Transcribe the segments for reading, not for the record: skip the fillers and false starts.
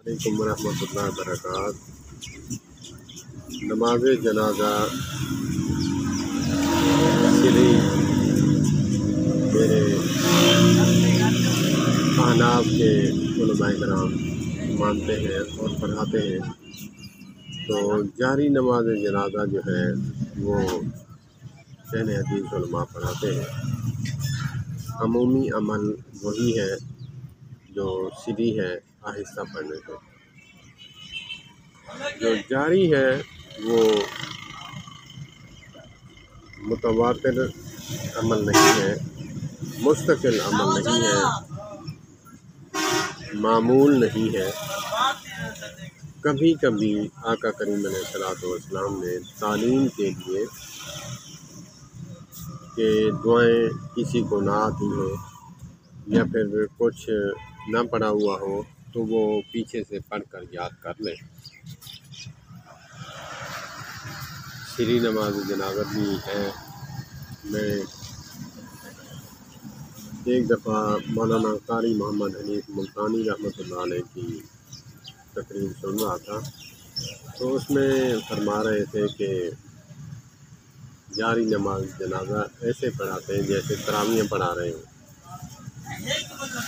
علیکم ورحمۃ اللہ وبرکاتہ۔ نماز جنازہ صرف میرے احناف کے علماء کرام مانتے ہیں اور پڑھاتے ہیں، تو جہری نماز جنازہ جو ہے وہ اہل حدیث علماء پڑھاتے ہیں۔ عمومی عمل وہی ہے جو سری ہے آہستہ پڑھنے کو، جو جاری ہے وہ متواتر عمل نہیں ہے، مستقل عمل نہیں ہے، معمول نہیں ہے۔ کبھی کبھی آقا کریم علیہ الصلوۃ والسلام نے تعلیم کے لیے کہ دعائیں کسی کو نہ آتی ہوں یا پھر کچھ نہ پڑھا ہوا ہو تو وہ پیچھے سے پڑھ کر یاد کر لے۔ سری نماز جنازہ بھی ہے۔ میں ایک دفعہ مولانا قاری محمد حنیف ملتانی رحمۃ اللہ علیہ کی تقریر سن رہا تھا، تو اس میں فرما رہے تھے کہ جاری نماز جنازہ ایسے پڑھاتے ہیں جیسے تراویح پڑھا رہے ہوں۔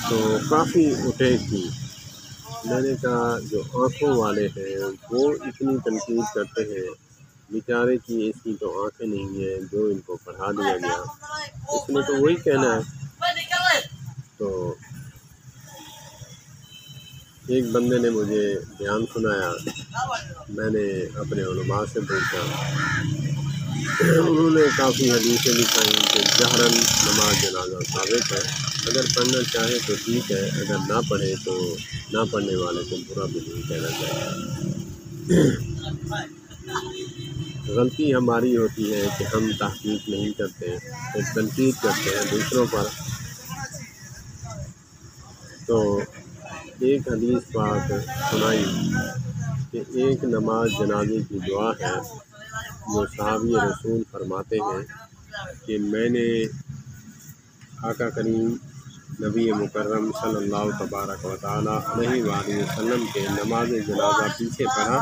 تو کافی اٹھے تھی۔ میں نے کہا جو آنکھوں والے ہیں وہ اتنی تنقید کرتے ہیں، بیچارے کی اس کی تو آنکھیں نہیں ہیں جو ان کو پڑھا دیا گیا، اس نے تو وہی کہنا ہے۔ تو ایک بندے نے مجھے بیان سنایا، میں نے اپنے علماء سے پوچھا، انہوں نے کافی حدیثیں دکھائیں کہ جہرن نماز جنازہ ثابت ہے، اگر پڑھنا چاہے تو ٹھیک ہے، اگر نہ پڑھے تو نہ پڑھنے والے کو برا بھی نہیں کہنا چاہیے۔ غلطی ہماری ہوتی ہے کہ ہم تحقیق نہیں کرتے، پھر تنقید کرتے ہیں دوسروں پر۔ تو ایک حدیث پاک سنائی کہ ایک نماز جنازے کی دعا ہے، جو صحابی رسول فرماتے ہیں کہ میں نے آقا کریم نبی مکرم صلی اللہ تبارک و تعالی علیہ وآلہ وسلم کے نماز جنازہ پیچھے پڑھا،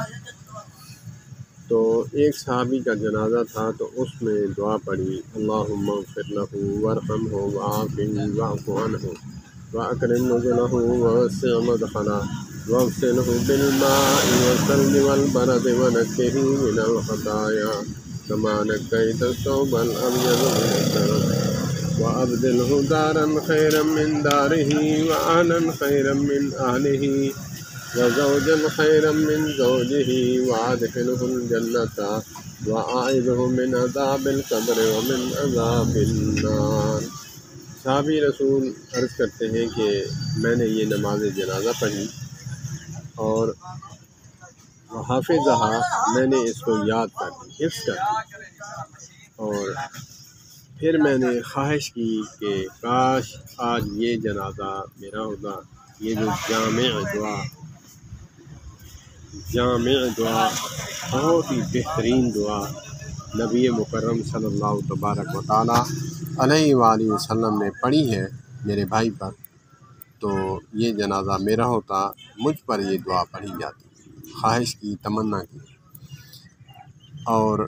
تو ایک صحابی کا جنازہ تھا تو اس میں دعا پڑھی، اللہم اغفر لہ وارحمہ وعافہ واعف عنہ واکرم نزلہ ووسع مدخلہ واغسلہ بالماء والثلج والبرد ونقہ من الخطایا کما نقیت الثوب الابیض من الدنس وابدلہ دارا خیرا من دارہ واہلا خیرا من اہلہ وزوجا خیرا من زوجہ وادخلہ الجنۃ واعذہ من عذاب القبر ومن عذاب النار۔ صحابی رسول عرض کرتے ہیں کہ میں نے یہ نماز جنازہ پڑھی اور حافظہ میں نے اس کو یاد کر لی، حفظ کر لی، اور پھر میں نے خواہش کی کہ کاش آج یہ جنازہ میرا ہوتا۔ یہ جو جامع دعا بہت ہی بہترین دعا نبی مکرم صلی اللہ تبارک و تعالی علیہ وآلہ وسلم نے پڑھی ہے میرے بھائی پر، تو یہ جنازہ میرا ہوتا، مجھ پر یہ دعا پڑھی جاتی، خواہش کی، تمنا کی۔ اور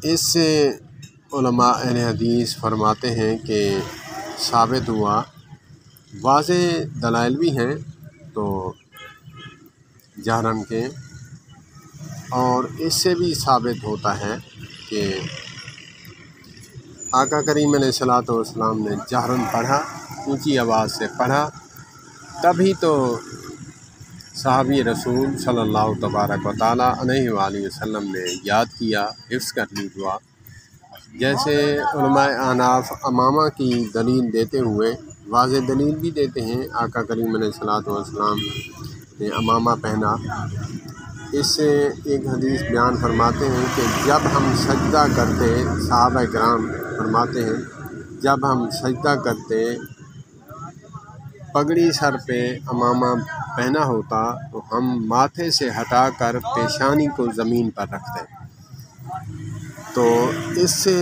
اس سے علماء اہل حدیث فرماتے ہیں کہ ثابت ہوا، واضح دلائل بھی ہیں تو جہرن کے، اور اس سے بھی ثابت ہوتا ہے کہ آقا کریم علیہ الصلوۃ والسلام نے جہرن پڑھا، اونچی آواز سے پڑھا، تبھی تو صحابی رسول صلی اللہ تبارک و تعالی علیہ وآلہ وسلم نے یاد کیا، حفظ کر لی دعا۔ جیسے علماء احناف امامہ کی دلیل دیتے ہوئے واضح دلیل بھی دیتے ہیں، آقا کریم علیہ الصلوۃ والسلام نے امامہ پہنا۔ اس سے ایک حدیث بیان فرماتے ہیں کہ جب ہم سجدہ کرتے، صحابہ کرام فرماتے ہیں جب ہم سجدہ کرتے، پگڑی سر پہ امامہ پہنا ہوتا تو ہم ماتھے سے ہٹا کر پیشانی کو زمین پر رکھتے، تو اس سے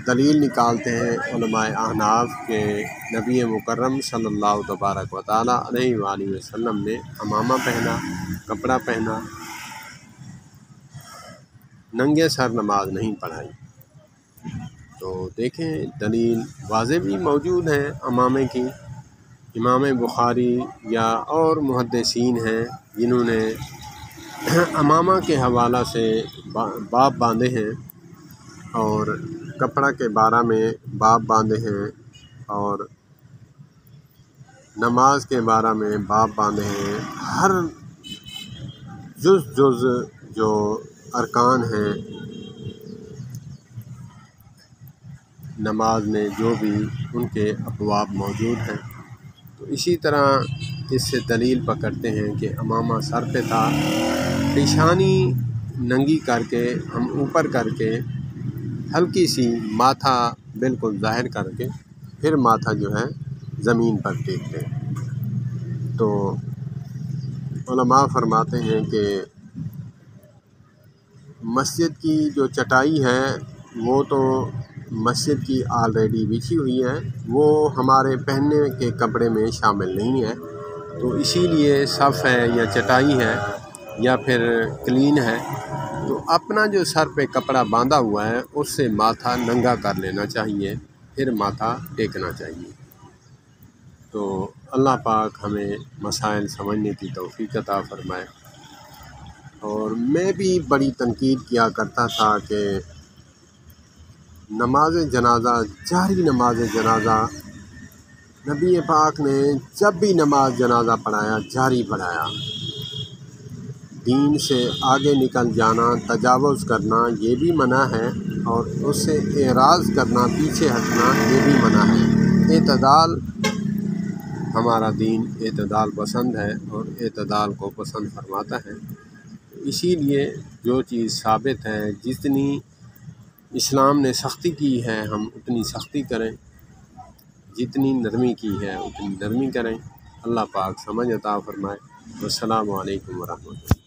دلیل نکالتے ہیں علماء احناف کے نبی مکرم صلی اللہ تبارک و تعالیٰ علیہ وآلہ وسلم نے عمامہ پہنا، کپڑا پہنا، ننگے سر نماز نہیں پڑھائی۔ تو دیکھیں دلیل واضح بھی موجود ہیں عمامے کی۔ امام بخاری یا اور محدثین ہیں جنہوں نے عمامہ کے حوالہ سے باب باندھے ہیں اور کپڑا کے بارے میں باب باندھے ہیں اور نماز کے بارے میں باب باندھے ہیں۔ ہر جز جو ارکان ہیں نماز میں جو بھی ان کے ابواب موجود ہیں۔ تو اسی طرح اس سے دلیل پکڑتے ہیں کہ عمامہ سر پہ تھا، پیشانی ننگی کر کے ہم اوپر کر کے ہلکی سی ماتھا بالکل ظاہر کر کے پھر ماتھا جو ہے زمین پر ٹیکتے ہیں۔ تو علماء فرماتے ہیں کہ مسجد کی جو چٹائی ہے وہ تو مسجد کی آلریڈی بچھی ہوئی ہے، وہ ہمارے پہننے کے کپڑے میں شامل نہیں ہے۔ تو اسی لیے صف ہے یا چٹائی ہے یا پھر کلین ہے تو اپنا جو سر پہ کپڑا باندھا ہوا ہے اس سے ماتھا ننگا کر لینا چاہیے، پھر ماتھا ٹیکنا چاہیے۔ تو اللہ پاک ہمیں مسائل سمجھنے کی توفیق عطا فرمائے۔ اور میں بھی بڑی تنقید کیا کرتا تھا کہ نماز جنازہ، جہری نماز جنازہ، نبی پاک نے جب بھی نماز جنازہ پڑھایا جہری پڑھایا۔ دین سے آگے نکل جانا، تجاوز کرنا یہ بھی منع ہے، اور اس سے اعراض کرنا، پیچھے ہٹنا یہ بھی منع ہے۔ اعتدال، ہمارا دین اعتدال پسند ہے اور اعتدال کو پسند فرماتا ہے۔ اسی لیے جو چیز ثابت ہے، جتنی اسلام نے سختی کی ہے ہم اتنی سختی کریں، جتنی نرمی کی ہے اتنی نرمی کریں۔ اللہ پاک سمجھ عطا فرمائے۔ والسلام علیکم ورحمۃ اللہ۔